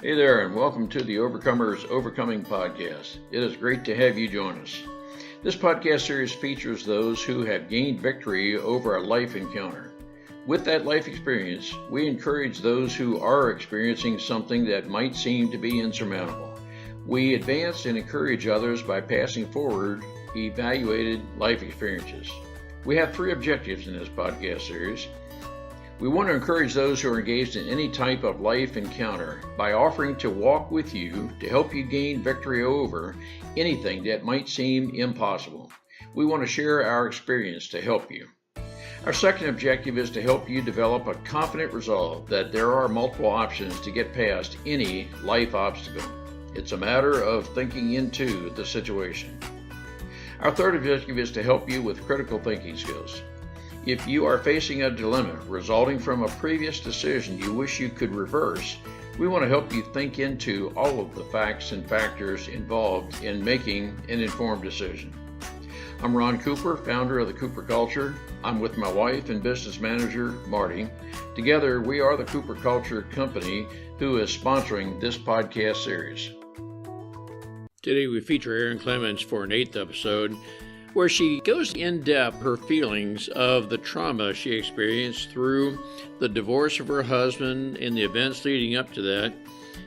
Hey there, and welcome to the Overcomers Overcoming Podcast. It is great to have you join us. This podcast series features those who have gained victory over a life encounter. With that life experience, we encourage those who are experiencing something that might seem to be insurmountable. We advance and encourage others by passing forward evaluated life experiences. We have three objectives in this podcast series. We want to encourage those who are engaged in any type of life encounter by offering to walk with you to help you gain victory over anything that might seem impossible. We want to share our experience to help you. Our second objective is to help you develop a confident resolve that there are multiple options to get past any life obstacle. It's a matter of thinking into the situation. Our third objective is to help you with critical thinking skills. If you are facing a dilemma resulting from a previous decision you wish you could reverse, we want to help you think into all of the facts and factors involved in making an informed decision. I'm Ron Cooper, founder of the Cooper Culture. I'm with my wife and business manager, Marty. Together, we are the Cooper Culture Company who is sponsoring this podcast series. Today, we feature Erin Clements for an 8th episode, where she goes in depth her feelings of the trauma she experienced through the divorce of her husband and the events leading up to that.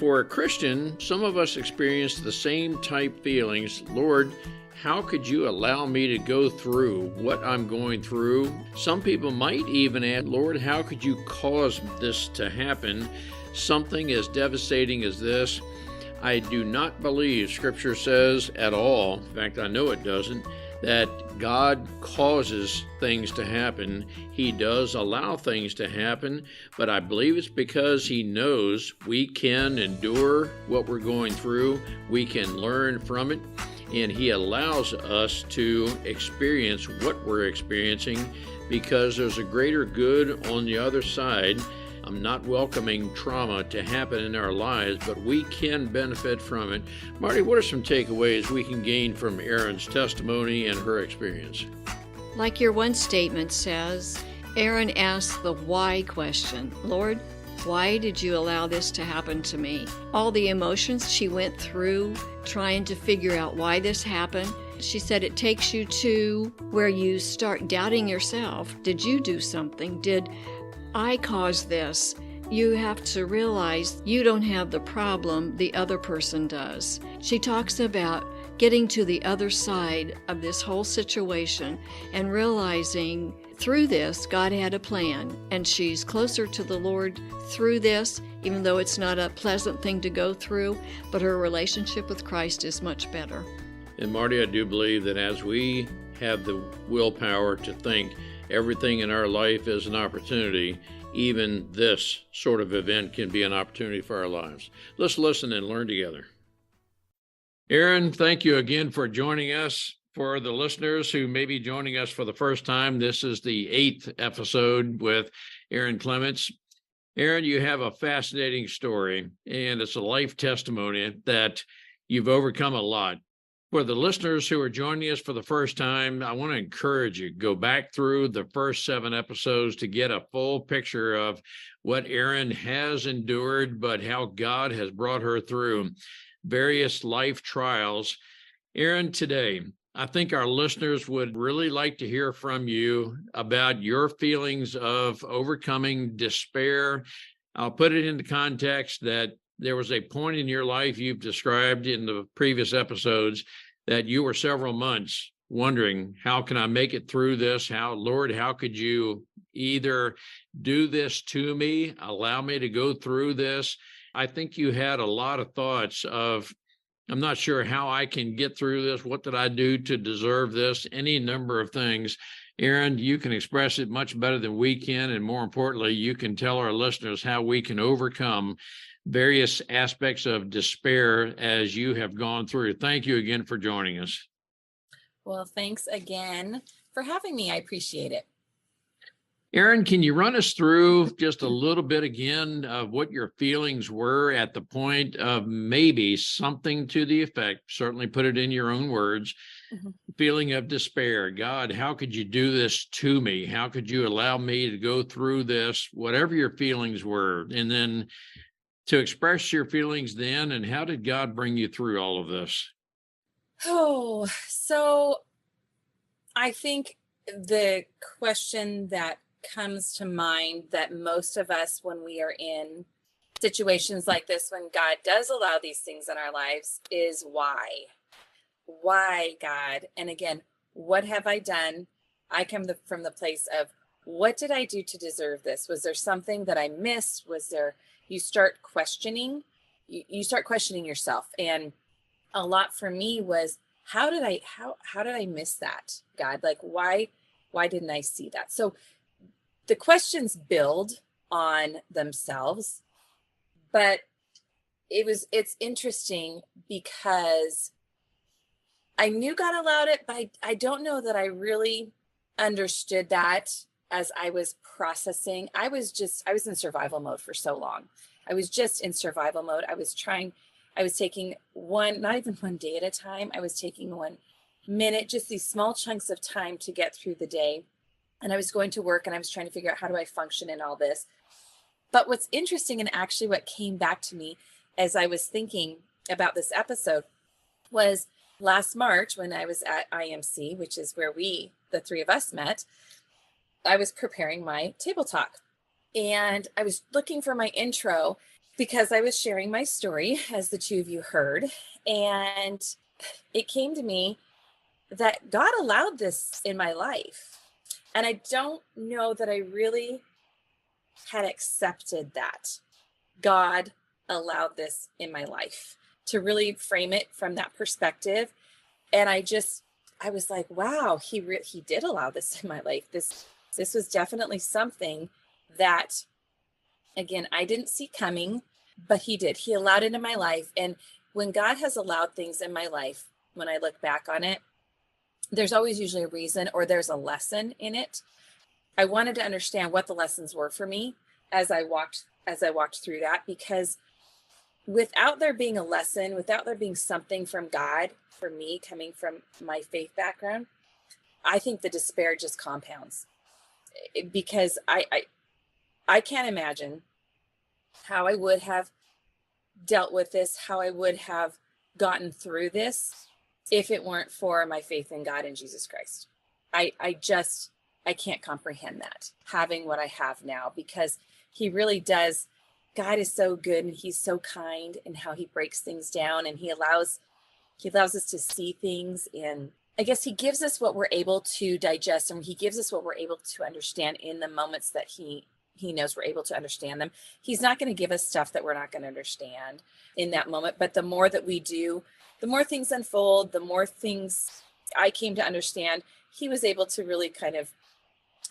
For a Christian, some of us experience the same type feelings. Lord, how could you allow me to go through what I'm going through? Some people might even add, Lord, how could you cause this to happen? Something as devastating as this. I do not believe Scripture says at all, in fact, I know it doesn't, that God causes things to happen. He does allow things to happen, but I believe it's because He knows we can endure what we're going through, we can learn from it, and He allows us to experience what we're experiencing because there's a greater good on the other side. I'm not welcoming trauma to happen in our lives, but we can benefit from it. Marty, what are some takeaways we can gain from Erin's testimony and her experience? Like your one statement says, Erin asked the why question. Lord, why did you allow this to happen to me? All the emotions she went through trying to figure out why this happened. She said it takes you to where you start doubting yourself. Did you do something? Did I caused this? You have to realize you don't have the problem, the other person does. She talks about getting to the other side of this whole situation and realizing through this, God had a plan, and she's closer to the Lord through this, even though it's not a pleasant thing to go through, but her relationship with Christ is much better. And Marty, I do believe that as we have the willpower to think everything in our life is an opportunity, even this sort of event can be an opportunity for our lives. Let's listen and learn together. Erin, thank you again for joining us. For the listeners who may be joining us for the first time, this is the 8th episode with Erin Clements. Erin, you have a fascinating story, and it's a life testimony that you've overcome a lot. For the listeners who are joining us for the first time, I want to encourage you, go back through the first 7 episodes to get a full picture of what Erin has endured, but how God has brought her through various life trials. Erin, today, I think our listeners would really like to hear from you about your feelings of overcoming despair. I'll put it into context that there was a point in your life you've described in the previous episodes that you were several months wondering, how can I make it through this? Lord, how could you either do this to me, allow me to go through this? I think you had a lot of thoughts of, I'm not sure how I can get through this. What did I do to deserve this? Any number of things. Erin, you can express it much better than we can. And more importantly, you can tell our listeners how we can overcome various aspects of despair as you have gone through. Thank you again for joining us. Well, thanks again for having me. I appreciate it. Erin, can you run us through just a little bit again of what your feelings were at the point of maybe something to the effect, certainly put it in your own words, feeling of despair? God, how could you do this to me? How could you allow me to go through this? Whatever your feelings were. And then to express your feelings then, and how did God bring you through all of this? Oh, so I think the question that comes to mind that most of us, when we are in situations like this, when God does allow these things in our lives, is why? Why, God? And again, what have I done? I come from the place of, what did I do to deserve this? Was there something that I missed? Was there, you start questioning, you start questioning yourself. And a lot for me was, how did I miss that, God? Like, why didn't I see that? So the questions build on themselves, but it's interesting because I knew God allowed it, but I don't know that I really understood that as I was processing. I was in survival mode for so long. I was just in survival mode. I was taking not even one day at a time. I was taking 1 minute, just these small chunks of time to get through the day. And I was going to work and I was trying to figure out, how do I function in all this? But what's interesting, and actually what came back to me as I was thinking about this episode, was last March when I was at IMC, which is where the three of us met. I was preparing my table talk and I was looking for my intro because I was sharing my story, as the two of you heard. And it came to me that God allowed this in my life. And I don't know that I really had accepted that God allowed this in my life, to really frame it from that perspective. And I was like, wow, he did allow this in my life. This was definitely something that, again, I didn't see coming, but he did. He allowed it in my life. And when God has allowed things in my life, when I look back on it, there's always usually a reason, or there's a lesson in it. I wanted to understand what the lessons were for me as I walked through that, because without there being a lesson, without there being something from God, for me, coming from my faith background, I think the despair just compounds, because I can't imagine how I would have dealt with this, how I would have gotten through this if it weren't for my faith in God and Jesus Christ. I can't comprehend that, having what I have now, because he really does. God is so good and he's so kind in how he breaks things down, and he allows us to see things. And I guess he gives us what we're able to digest, and he gives us what we're able to understand in the moments that he knows we're able to understand them. He's not going to give us stuff that we're not going to understand in that moment. But the more that we do, the more things unfold, the more things I came to understand. He was able to really kind of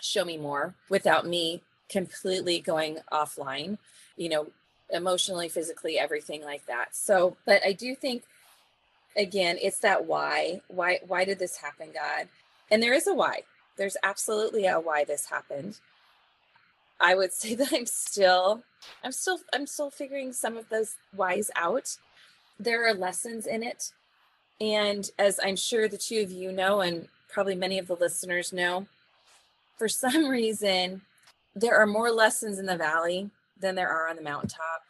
show me more without me completely going offline, emotionally, physically, everything like that. So, but I do think, again, it's that why did this happen, God? And there is a why. There's absolutely a why this happened. I would say that I'm still figuring some of those whys out. There are lessons in it. And as I'm sure the two of you know, and probably many of the listeners know, for some reason, there are more lessons in the valley than there are on the mountaintop.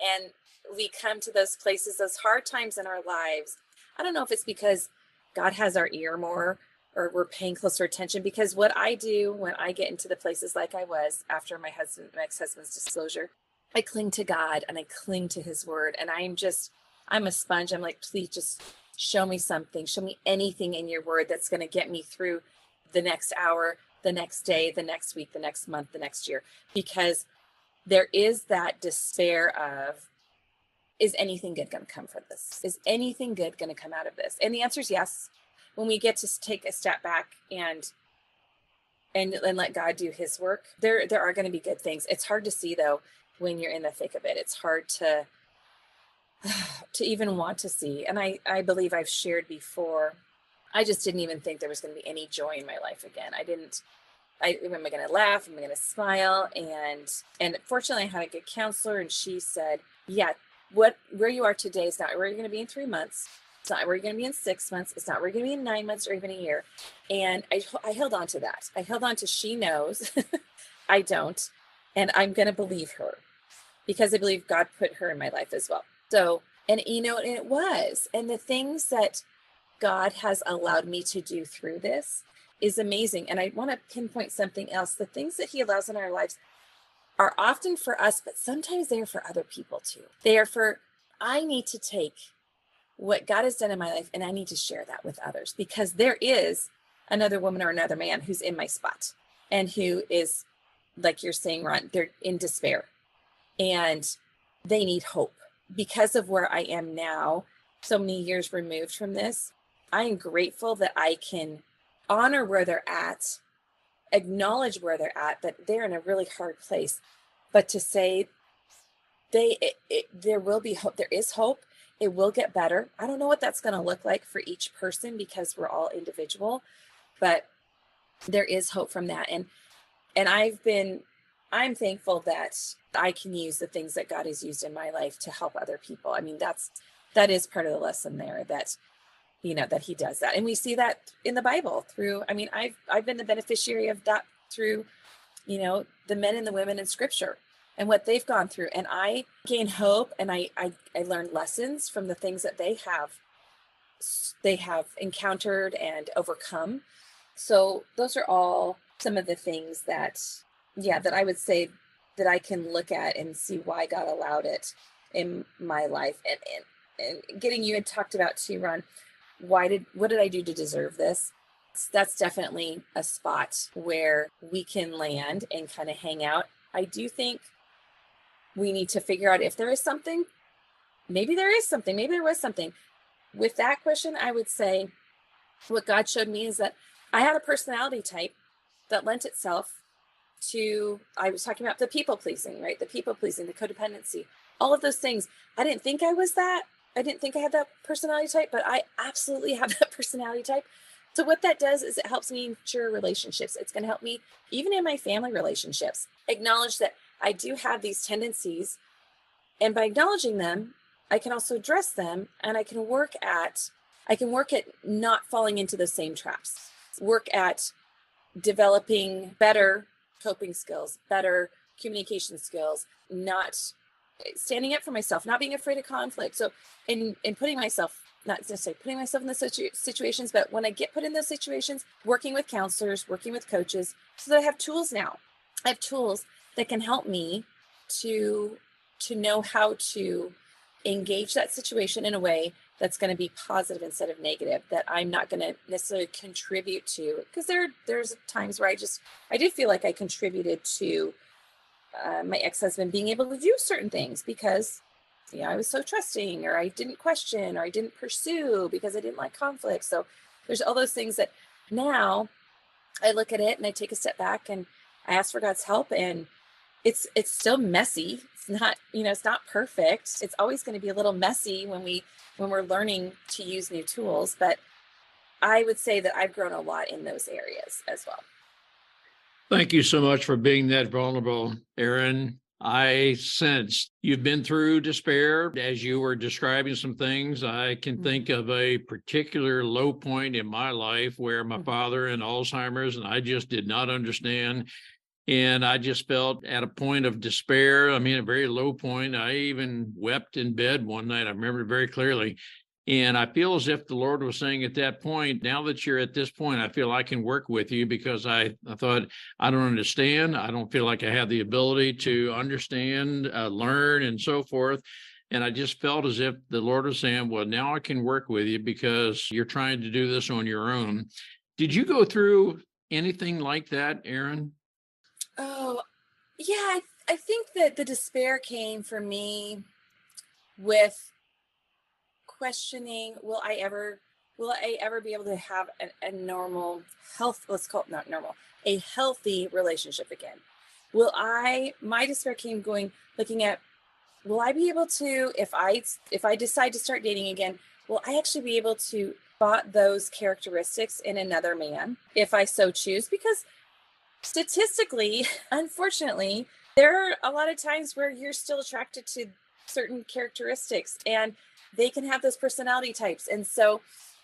And we come to those places, those hard times in our lives. I don't know if it's because God has our ear more, or we're paying closer attention, because what I do when I get into the places like I was after my ex-husband's disclosure, I cling to God and I cling to his word. And I'm a sponge. I'm like, please just show me something, show me anything in your word that's going to get me through the next hour, the next day, the next week, the next month, the next year. Because there is that despair of, is anything good going to come from this? Is anything good going to come out of this? And the answer is yes. When we get to take a step back and let God do his work, there are going to be good things. It's hard to see, though, when you're in the thick of it. It's hard to even want to see. And I believe I've shared before, I just didn't even think there was going to be any joy in my life again. Am I going to laugh? Am I going to smile? And fortunately, I had a good counselor, and she said, yeah, where you are today is not where you're going to be in 3 months. It's not where you're going to be in 6 months. It's not where you're going to be in 9 months or even a year. And I held on to that. I held on to, she knows, I don't. And I'm going to believe her, because I believe God put her in my life as well. So, and it was, and the things that God has allowed me to do through this is amazing. And I want to pinpoint something else. The things that he allows in our lives are often for us, but sometimes they are for other people too. They are for, I need to take what God has done in my life and I need to share that with others, because there is another woman or another man who's in my spot and who is, like you're saying, Ron, they're in despair and they need hope. Because of where I am now, so many years removed from this, I am grateful that I can honor where they're at, acknowledge where they're at, that they're in a really hard place, but to say there will be hope. There is hope. It will get better. I don't know what that's going to look like for each person because we're all individual, but there is hope from that. And I'm thankful that I can use the things that God has used in my life to help other people. I mean, that is part of the lesson there, that, that he does that. And we see that in the Bible through, I mean, I've been the beneficiary of that through, the men and the women in scripture and what they've gone through. And I gain hope and I learned lessons from the things that they have encountered and overcome. So those are all some of the things that I would say that I can look at and see why God allowed it in my life. And getting you had talked about too, Ron, what did I do to deserve this? That's definitely a spot where we can land and kind of hang out. I do think we need to figure out if there is something. Maybe there is something. Maybe there was something. With that question, I would say what God showed me is that I had a personality type that lent itself to, I was talking about the people pleasing, right? The people pleasing, the codependency, all of those things. I didn't think I was that. I didn't think I had that personality type, but I absolutely have that personality type. So what that does is it helps me ensure relationships. It's going to help me even in my family relationships, acknowledge that I do have these tendencies. And by acknowledging them, I can also address them and I can work at not falling into the same traps, work at developing better coping skills, better communication skills, not standing up for myself, not being afraid of conflict. So in putting myself, not necessarily putting myself in the situations, but when I get put in those situations, working with counselors, working with coaches, so that I have tools now. I have tools that can help me to know how to engage that situation in a way that's going to be positive instead of negative, that I'm not going to necessarily contribute to, because there's times where I did feel like I contributed to my ex-husband being able to do certain things because I was so trusting, or I didn't question, or I didn't pursue because I didn't like conflict. So there's all those things that now I look at it and I take a step back and I ask for God's help, and it's still messy. It's not, it's not perfect. It's always going to be a little messy when we're learning to use new tools, but I would say that I've grown a lot in those areas as well. Thank you so much for being that vulnerable, Erin. I sensed you've been through despair. As you were describing some things, I can think of a particular low point in my life where my father had Alzheimer's and I just did not understand. And I just felt at a point of despair. I mean, a very low point. I even wept in bed one night. I remember it very clearly. And I feel as if the Lord was saying at that point, now that you're at this point, I feel I can work with you, because I thought, I don't understand. I don't feel like I have the ability to understand, learn, and so forth. And I just felt as if the Lord was saying, well, now I can work with you because you're trying to do this on your own. Did you go through anything like that, Erin? Oh, yeah. I think that the despair came for me with questioning, will I ever be able to have a normal health, let's call it not normal, a healthy relationship again? My despair came looking at, will I be able to, if I decide to start dating again, will I actually be able to spot those characteristics in another man if I so choose? Because statistically, unfortunately, there are a lot of times where you're still attracted to certain characteristics and they can have those personality types. And so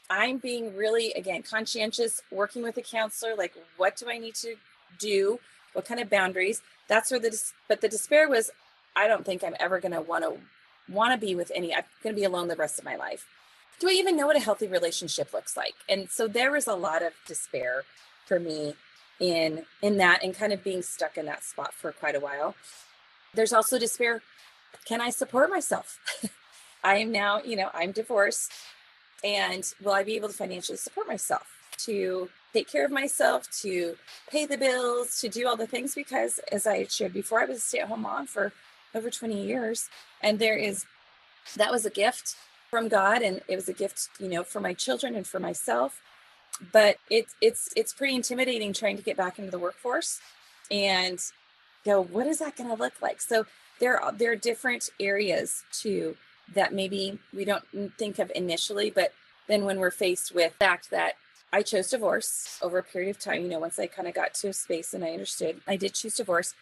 I'm being really, again, conscientious, working with a counselor, like, what do I need to do? What kind of boundaries? That's where the despair was. I don't think I'm ever going to want to be with I'm going to be alone the rest of my life. Do I even know what a healthy relationship looks like? And so there was a lot of despair for me in that, and kind of being stuck in that spot for quite a while. There's also despair. Can I support myself? I am now, I'm divorced, and will I be able to financially support myself, to take care of myself, to pay the bills, to do all the things? Because as I shared before, I was a stay-at-home mom for over 20 years. And that was a gift from God. And it was a gift, for my children and for myself. But it's pretty intimidating trying to get back into the workforce and go, what is that going to look like? So there are different areas too that maybe we don't think of initially, but then when we're faced with the fact that I chose divorce over a period of time, once I kind of got to a space and I understood, I did choose divorce.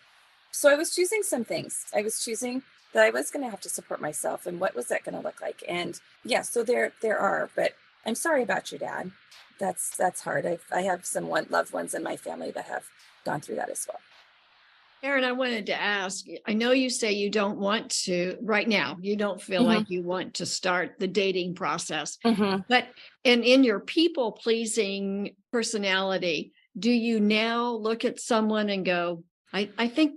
So I was choosing some things. I was choosing that I was going to have to support myself, and what was that going to look like? And yeah, so there are, but I'm sorry about your dad. That's hard. I have some loved ones in my family that have gone through that as well. Erin, I wanted to ask, I know you say you don't want to, right now, you don't feel like you want to start the dating process, but in your people pleasing personality, do you now look at someone and go, I think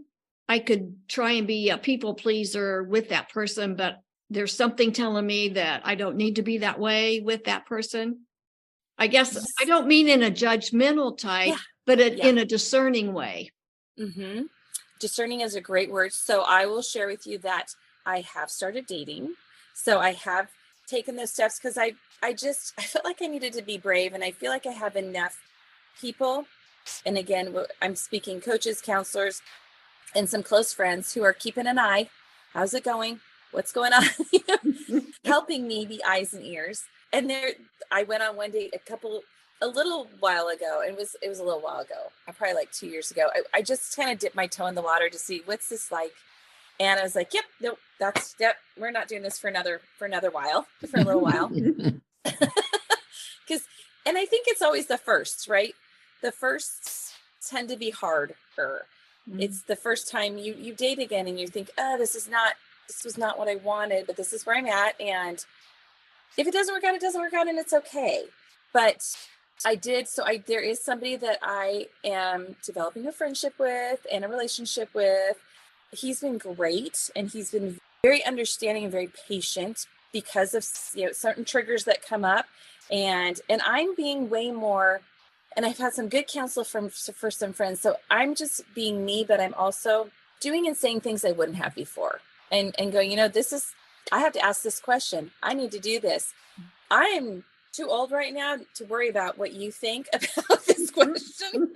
I could try and be a people pleaser with that person, but there's something telling me that I don't need to be that way with that person? I guess I don't mean in a judgmental type, but in a discerning way. Mm-hmm. Discerning is a great word. So I will share with you that I have started dating. So I have taken those steps because I felt like I needed to be brave, and I feel like I have enough people. And again, I'm speaking coaches, counselors, and some close friends who are keeping an eye. How's it going? What's going on? Helping me be eyes and ears. And I went on one date a little while ago, and it was a little while ago, probably like 2 years ago. I just kind of dipped my toe in the water to see what's this like. And I was like, nope, we're not doing this for another while, for a little while. And I think it's always the first, right? The firsts tend to be harder. It's the first time you date again and you think, this was not what I wanted, but this is where I'm at. And if it doesn't work out, it doesn't work out, and it's okay. But there is somebody that I am developing a friendship with and a relationship with. He's been great, and he's been very understanding and very patient because of certain triggers that come up. And I'm being way more, and I've had some good counsel for some friends. So I'm just being me, but I'm also doing and saying things I wouldn't have before, and going, I have to ask this question. I need to do this. I am too old right now to worry about what you think about this question.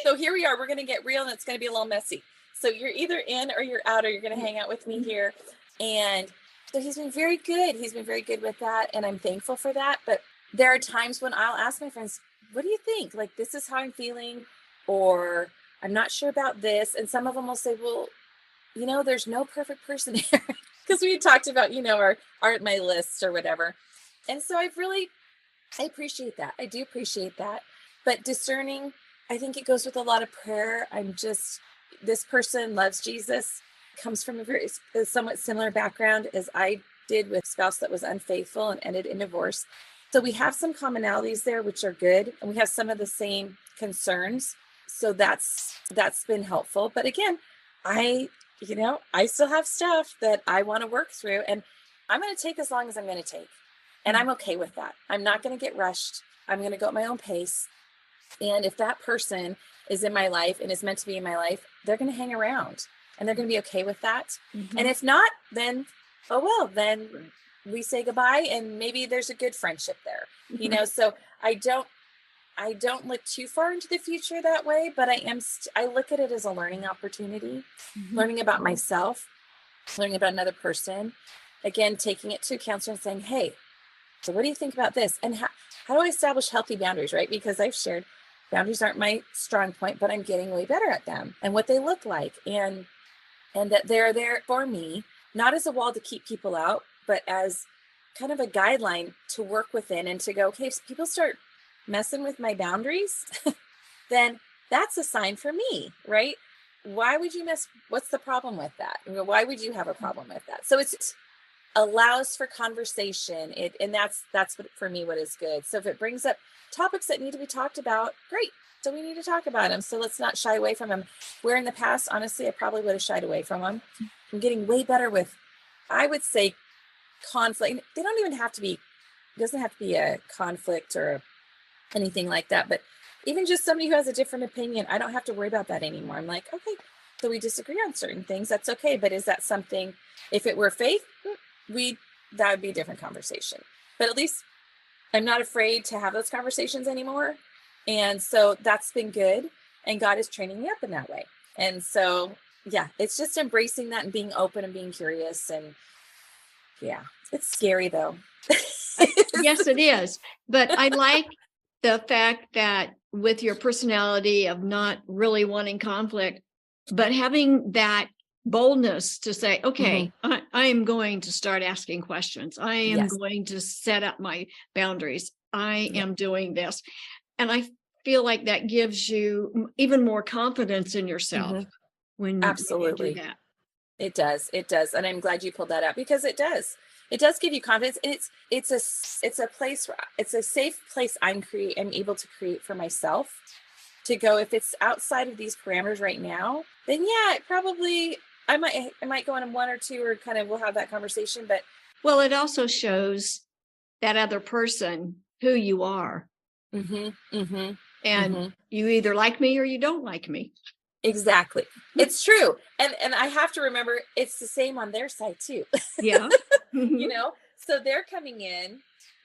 So here we are. We're going to get real, and it's going to be a little messy. So you're either in or you're out, or you're going to hang out with me here. And so he's been very good. He's been very good with that, and I'm thankful for that. But there are times when I'll ask my friends, what do you think? Like, this is how I'm feeling, or I'm not sure about this. And some of them will say, well, there's no perfect person here. Because we talked about, my list or whatever. And so I appreciate that. I do appreciate that. But discerning, I think it goes with a lot of prayer. This person loves Jesus, comes from a somewhat similar background as I did, with a spouse that was unfaithful and ended in divorce. So we have some commonalities there, which are good. And we have some of the same concerns. So that's been helpful. But again, I still have stuff that I want to work through, and I'm going to take as long as I'm going to take. And I'm okay with that. I'm not going to get rushed. I'm going to go at my own pace. And if that person is in my life and is meant to be in my life, they're going to hang around, and they're going to be okay with that. And if not, then, then we say goodbye, and maybe there's a good friendship there, so I don't look too far into the future that way, but I look at it as a learning opportunity, learning about myself, learning about another person, again, taking it to a counselor and saying, hey, so what do you think about this? And how do I establish healthy boundaries, right? Because I've shared boundaries aren't my strong point, but I'm getting way better at them and what they look like, and that they're there for me, not as a wall to keep people out, but as kind of a guideline to work within, and to go, okay, if people start messing with my boundaries, then that's a sign for me, right? why would you miss? What's the problem with that? Why would you have a problem with that? So it's allows for conversation. And that's what, for me, what is good. So if it brings up topics that need to be talked about, great. So we need to talk about them. So let's not shy away from them. Where in the past, honestly, I probably would have shied away from them. I'm getting way better with, I would say, conflict. They don't even have to be, it doesn't have to be a conflict or anything like that. But even just somebody who has a different opinion, I don't have to worry about that anymore. I'm like, okay, so we disagree on certain things. That's okay. But is that something, if it were faith, that would be a different conversation. But at least I'm not afraid to have those conversations anymore. And so that's been good. And God is training me up in that way. And so, yeah, it's just embracing that and being open and being curious. And yeah, it's scary though. Yes, it is. But I like the fact that with your personality of not really wanting conflict, but having that boldness to say, okay, I am going to start asking questions. I am going to set up my boundaries. I am doing this. And I feel like that gives you even more confidence in yourself when you do that. It does. It does. And I'm glad you pulled that out, because it does. It does give you confidence. And it's a place where it's a safe place I'm able to create for myself to go. If it's outside of these parameters right now, then yeah, it probably, I might go on one or two, or kind of we'll have that conversation. But well, it also shows that other person who you are. And you either like me or you don't like me. Exactly. It's true. And I have to remember it's the same on their side too. Yeah. You know, so they're coming in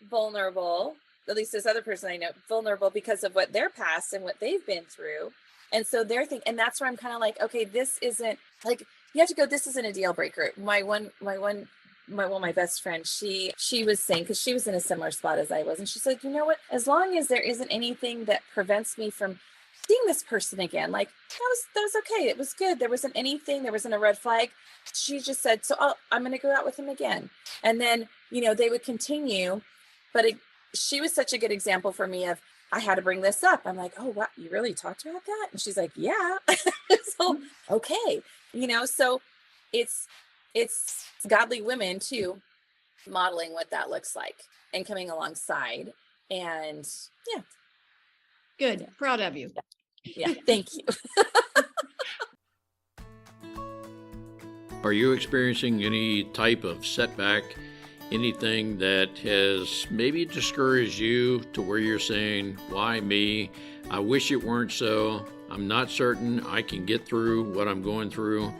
vulnerable, at least this other person I know, vulnerable because of what their past and what they've been through. And so they're thinking, and that's where I'm kind of like, okay, this isn't like, you have to go, this isn't a deal breaker. My best friend, she was saying, because she was in a similar spot as I was, and she said, you know what, as long as there isn't anything that prevents me from seeing this person again, like that was okay, it was good, there wasn't anything, there wasn't a red flag. She just said, so I'm going to go out with him again. And then, you know, they would continue. But she was such a good example for me of, I had to bring this up. I'm like, oh wow, you really talked about that? And she's like, yeah. So okay, you know, so it's godly women too, modeling what that looks like and coming alongside. And yeah. Good. Yeah. Proud of you. Yeah. Thank you. Are you experiencing any type of setback, anything that has maybe discouraged you to where you're saying, why me? I wish it weren't so. I'm not certain I can get through what I'm going through.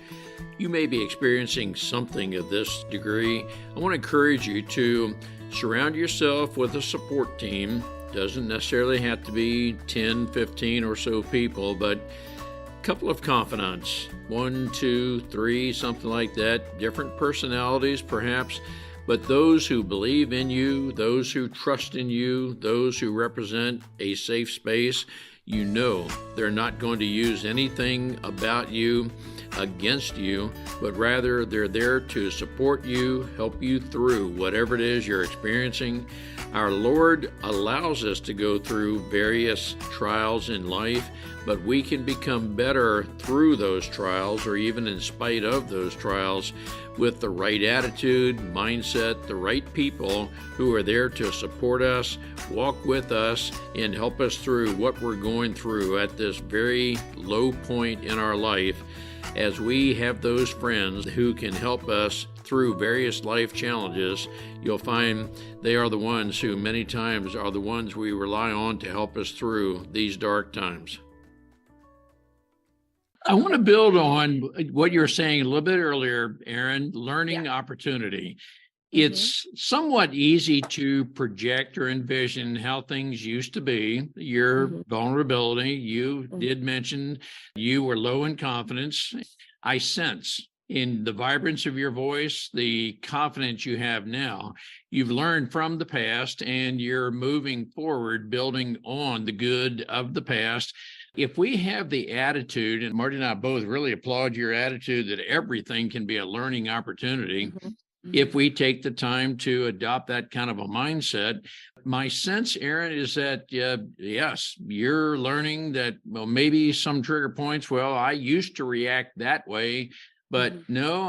You may be experiencing something of this degree. I want to encourage you to surround yourself with a support team. Doesn't necessarily have to be 10, 15 or so people, but a couple of confidants, 1, 2, 3, something like that, different personalities perhaps, but those who believe in you, those who trust in you, those who represent a safe space. You know they're not going to use anything about you against you, but rather they're there to support you, help you through whatever it is you're experiencing. Our Lord allows us to go through various trials in life, but we can become better through those trials, or even in spite of those trials, with the right attitude, mindset, the right people who are there to support us, walk with us, and help us through what we're going through at this very low point in our life. As we have those friends who can help us through various life challenges, you'll find they are the ones who many times are the ones we rely on to help us through these dark times. I want to build on what you were saying a little bit earlier, Erin, learning opportunity. It's somewhat easy to project or envision how things used to be. Your vulnerability, you did mention you were low in confidence. I sense in the vibrance of your voice, the confidence you have now. You've learned from the past and you're moving forward, building on the good of the past. If we have the attitude, and Marty and I both really applaud your attitude that everything can be a learning opportunity, if we take the time to adopt that kind of a mindset. My sense, Erin, is that, yes, you're learning that, well, maybe some trigger points, well, I used to react that way, but no,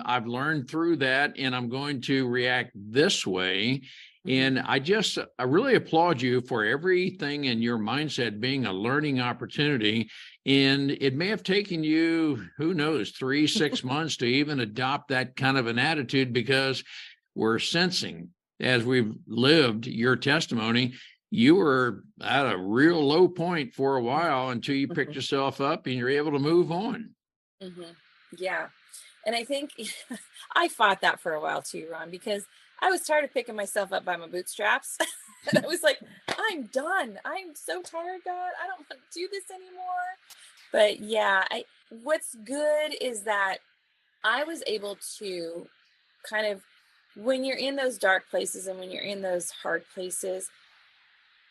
I've learned through that and I'm going to react this way. And I really applaud you for everything in your mindset being a learning opportunity. And it may have taken you, who knows, 3-6 months to even adopt that kind of an attitude, because we're sensing, as we've lived your testimony, you were at a real low point for a while until you picked yourself up and you're able to move on. Yeah. And I think I fought that for a while too, Ron, because I was tired of picking myself up by my bootstraps. And I was like, I'm done. I'm so tired, God. I don't want to do this anymore. But yeah, what's good is that I was able to kind of, when you're in those dark places and when you're in those hard places,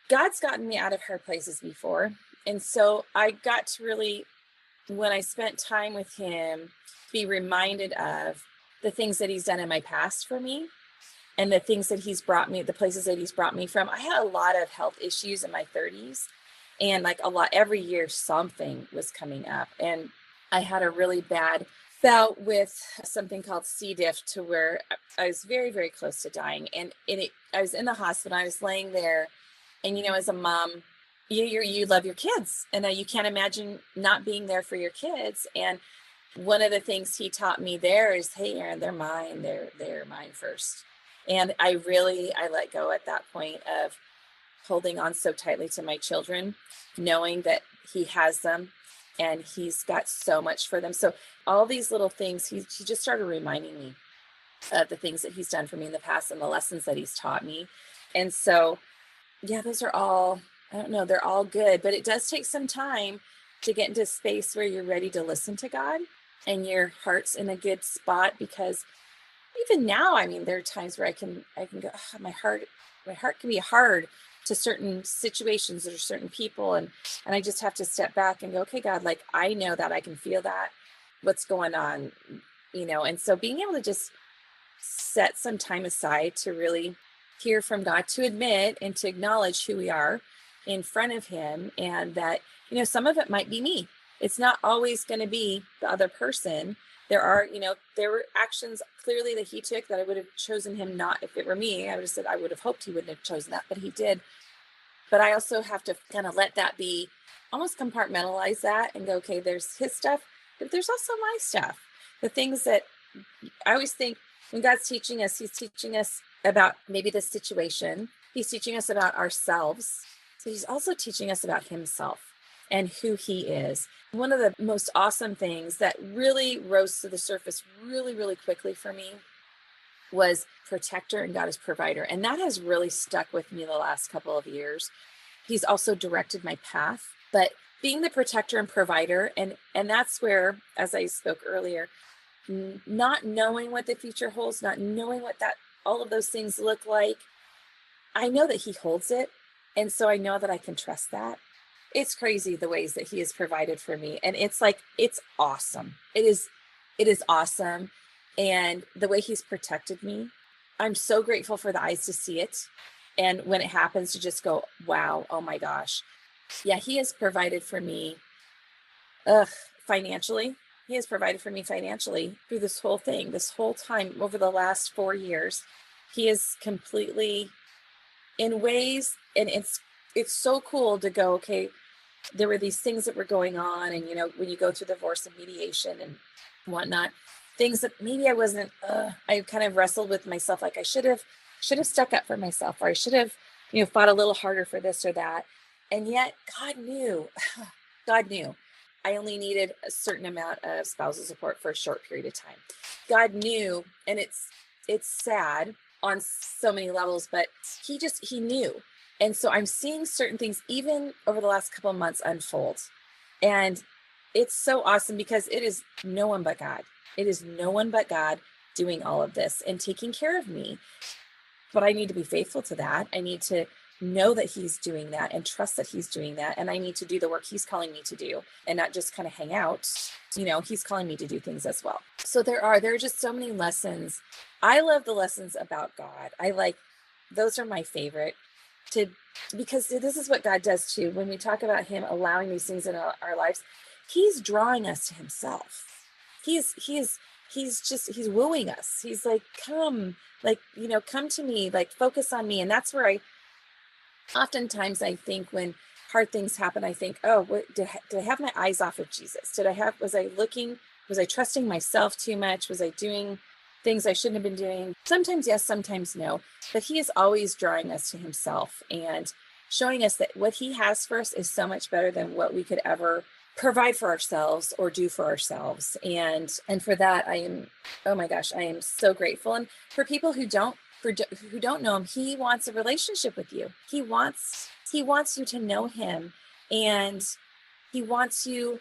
God's gotten me out of hard places before. And so I got to really, when I spent time with him, be reminded of the things that he's done in my past for me and the things that he's brought me, the places that he's brought me from. I had a lot of health issues in my 30s, and like a lot, every year something was coming up. And I had a really bad bout with something called C. diff, to where I was very, very close to dying. And I was in the hospital. I was laying there, and as a mom, you love your kids, and you can't imagine not being there for your kids. And one of the things he taught me there is, hey, Erin, they're mine. They're mine first. And I let go at that point of holding on so tightly to my children, knowing that he has them and he's got so much for them. So all these little things, he just started reminding me of the things that he's done for me in the past and the lessons that he's taught me. And so, yeah, those are all, I don't know, they're all good, but it does take some time to get into a space where you're ready to listen to God and your heart's in a good spot. Because even now, I mean, there are times where I can go, oh, my heart can be hard to certain situations or certain people. And I just have to step back and go, okay, God, like, I know that I can feel that, what's going on, and so being able to just set some time aside to really hear from God, to admit and to acknowledge who we are in front of him. And that, some of it might be me. It's not always going to be the other person. There were actions clearly that he took that I would have chosen him not. If it were me, I would have said, I would have hoped he wouldn't have chosen that, but he did. But I also have to kind of let that be, almost compartmentalize that and go, okay, there's his stuff, but there's also my stuff. The things that I always think when God's teaching us, he's teaching us about maybe the situation. He's teaching us about ourselves. So he's also teaching us about himself and who he is. One of the most awesome things that really rose to the surface really, really quickly for me was protector and God is provider. And that has really stuck with me the last couple of years. He's also directed my path, but being the protector and provider, and that's where, as I spoke earlier, not knowing what the future holds, not knowing what all of those things look like, I know that he holds it. And so I know that I can trust that. It's crazy the ways that he has provided for me. And it's awesome. It is awesome. And the way he's protected me, I'm so grateful for the eyes to see it. And when it happens, to just go, wow, oh my gosh. Yeah, he has provided for me financially. He has provided for me financially through this whole thing, this whole time over the last 4 years. He is completely, in ways, and it's so cool to go, okay, there were these things that were going on. And, when you go through divorce and mediation and whatnot, things that maybe I wasn't, I kind of wrestled with myself. Like I should have stuck up for myself, or I should have, fought a little harder for this or that. And yet God knew, I only needed a certain amount of spousal support for a short period of time. God knew, and it's sad on so many levels, but he knew. And so I'm seeing certain things even over the last couple of months unfold. And it's so awesome because it is no one but God. It is no one but God doing all of this and taking care of me. But I need to be faithful to that. I need to know that he's doing that and trust that he's doing that. And I need to do the work he's calling me to do and not just kind of hang out. He's calling me to do things as well. So there are just so many lessons. I love the lessons about God. Those are my favorite because this is what God does too. When we talk about him allowing these things in our lives, he's drawing us to himself. He's wooing us. He's like, come to me, like focus on me. And that's where oftentimes I think when hard things happen, I think, oh, did I have my eyes off of Jesus? Was I trusting myself too much? Was I doing things I shouldn't have been doing? Sometimes yes, sometimes no, but he is always drawing us to himself and showing us that what he has for us is so much better than what we could ever provide for ourselves or do for ourselves. And for that, I am so grateful. And for people who don't know him, he wants a relationship with you. He wants you to know him, and he wants to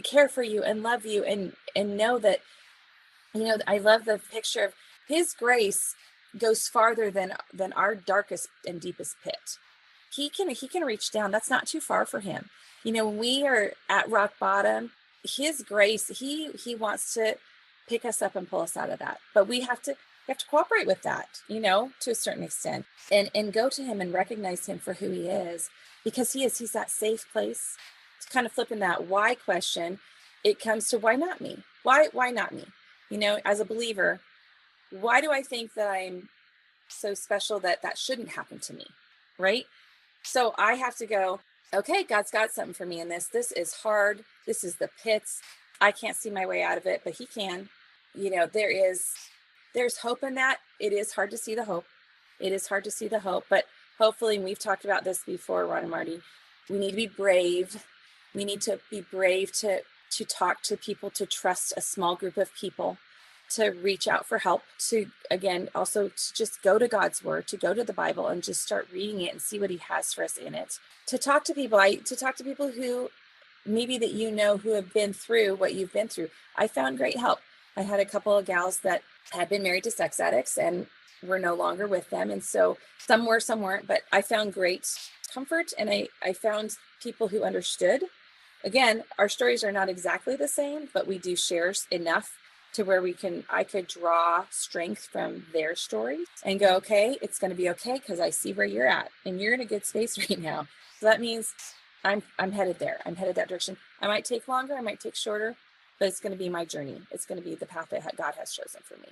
care for you and love you and know that, I love the picture of his grace goes farther than our darkest and deepest pit. He can reach down. That's not too far for him. When we are at rock bottom, his grace, he wants to pick us up and pull us out of that. But we have to cooperate with that, to a certain extent, and go to him and recognize him for who he is, because he's that safe place. It's kind of flipping that why question. It comes to why not me? Why not me? As a believer, why do I think that I'm so special that shouldn't happen to me? Right? So I have to go, okay, God's got something for me in this. This is hard. This is the pits. I can't see my way out of it, but he can. There's hope in that. It is hard to see the hope. But hopefully, and we've talked about this before, Ron and Marty, we need to be brave. We need to be brave to talk to people, to trust a small group of people, to reach out for help, to, again, also to just go to God's word, to go to the Bible and just start reading it and see what he has for us in it. To talk to people who maybe that who have been through what you've been through. I found great help. I had a couple of gals that had been married to sex addicts and were no longer with them. And so some were, some weren't, but I found great comfort, and I found people who understood. Again, our stories are not exactly the same, but we do share enough to where I could draw strength from their stories and go, okay, it's going to be okay, because I see where you're at and you're in a good space right now. So that means I'm headed there. I'm headed that direction. I might take longer, I might take shorter, but it's going to be my journey. It's going to be the path that God has chosen for me.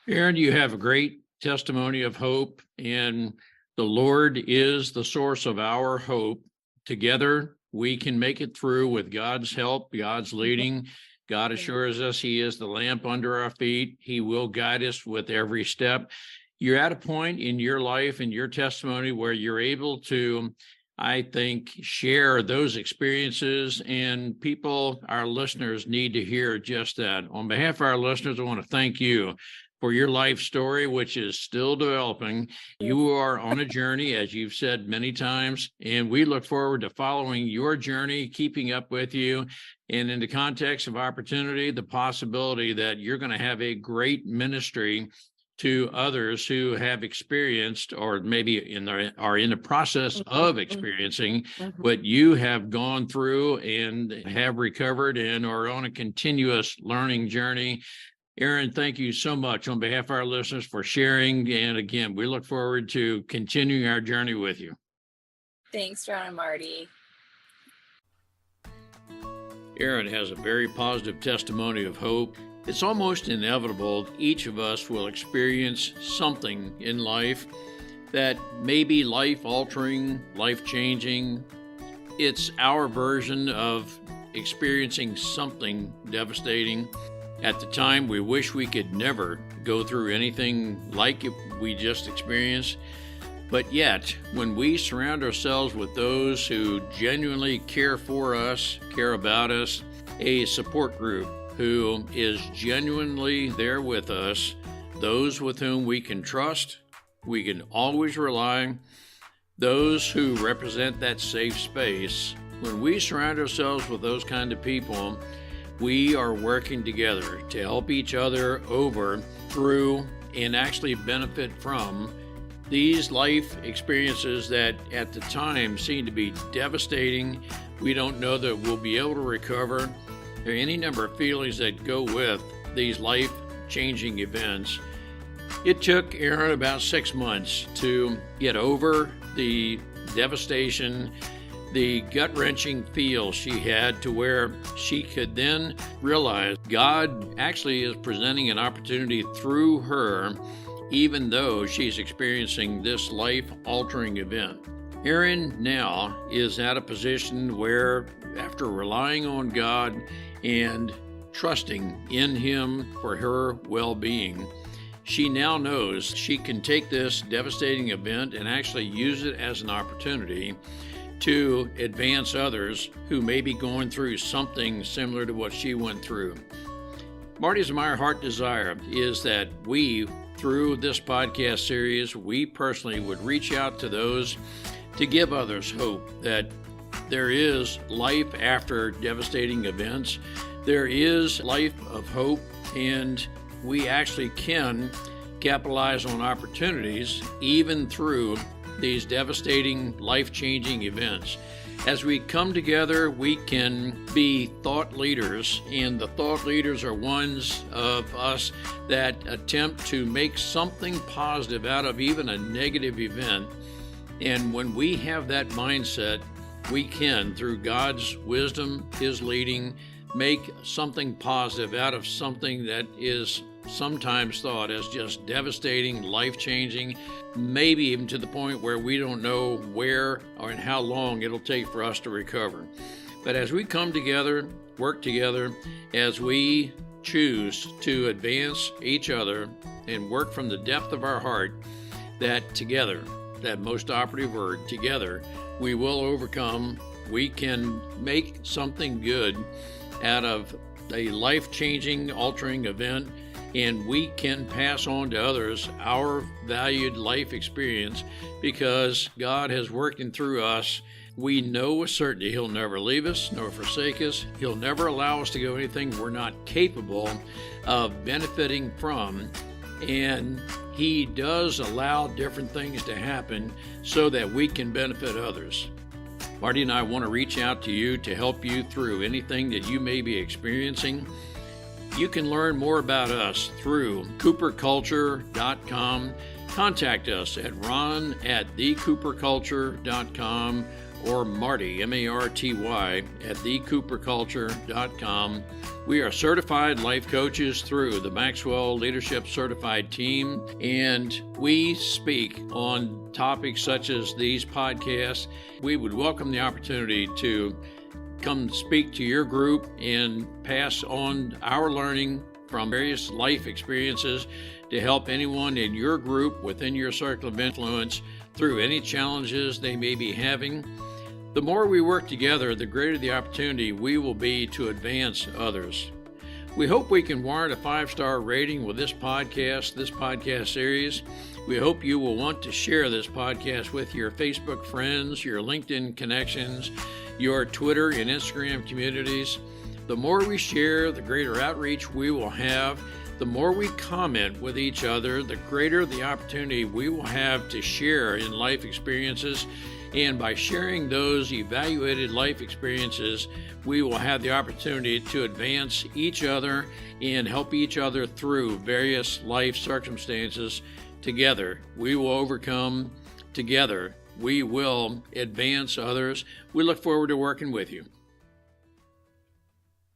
Erin, you have a great testimony of hope, and the Lord is the source of our hope. Together, we can make it through with God's help, God's leading. God assures us he is the lamp under our feet. He will guide us with every step. You're at a point in your life and your testimony where you're able to, I think, share those experiences, and people, our listeners, need to hear just that. On behalf of our listeners, I want to thank you for your life story, which is still developing. You are on a journey, as you've said many times, and we look forward to following your journey, keeping up with you, and in the context of opportunity, the possibility that you're going to have a great ministry to others who have experienced, or maybe are in the process of experiencing what you have gone through and have recovered and are on a continuous learning journey. Erin, thank you so much on behalf of our listeners for sharing. And again, we look forward to continuing our journey with you. Thanks, Ron and Marty. Erin has a very positive testimony of hope. It's almost inevitable each of us will experience something in life that may be life-altering, life-changing. It's our version of experiencing something devastating. At the time, we wish we could never go through anything like it we just experienced. But yet, when we surround ourselves with those who genuinely care for us, care about us, a support group who is genuinely there with us, those with whom we can trust, we can always rely, those who represent that safe space, when we surround ourselves with those kind of people, we are working together to help each other over, through, and actually benefit from These life experiences that at the time seem to be devastating, we don't know that we'll be able to recover. There are any number of feelings that go with these life-changing events. It took Erin about 6 months to get over the devastation, the gut-wrenching feel she had, to where she could then realize God actually is presenting an opportunity through her, even though she's experiencing this life-altering event. Erin now is at a position where, after relying on God and trusting in Him for her well-being, she now knows she can take this devastating event and actually use it as an opportunity to advance others who may be going through something similar to what she went through. Marty's and my heart desire is that we, through this podcast series, we personally would reach out to those to give others hope that there is life after devastating events. There is life of hope, and we actually can capitalize on opportunities even through these devastating, life-changing events. As we come together, we can be thought leaders, and the thought leaders are ones of us that attempt to make something positive out of even a negative event. And when we have that mindset, we can, through God's wisdom, His leading, make something positive out of something that is sometimes thought as just devastating, life-changing, maybe even to the point where we don't know where or and how long it'll take for us to recover. But as we come together, work together, as we choose to advance each other and work from the depth of our heart, that together, that most operative word, together, we will overcome. We can make something good out of a life-changing, altering event, and we can pass on to others our valued life experience because God has worked in through us. We know with certainty He'll never leave us nor forsake us. He'll never allow us to go anything we're not capable of benefiting from. And He does allow different things to happen so that we can benefit others. Marty and I want to reach out to you to help you through anything that you may be experiencing. You can learn more about us through cooperculture.com. Contact us at ron@thecooperculture.com or Marty, M-A-R-T-Y, at thecooperculture.com. We are certified life coaches through the Maxwell Leadership Certified Team, and we speak on topics such as these podcasts. We would welcome the opportunity to come speak to your group and pass on our learning from various life experiences to help anyone in your group within your circle of influence through any challenges they may be having. The more we work together, the greater the opportunity we will be to advance others. We hope we can warrant a 5-star rating with this podcast series. We hope you will want to share this podcast with your Facebook friends, your LinkedIn connections, your Twitter and Instagram communities. The more we share, the greater outreach we will have. The more we comment with each other, the greater the opportunity we will have to share in life experiences. And by sharing those evaluated life experiences, we will have the opportunity to advance each other and help each other through various life circumstances. Together, we will overcome. Together, we will advance others. We look forward to working with you.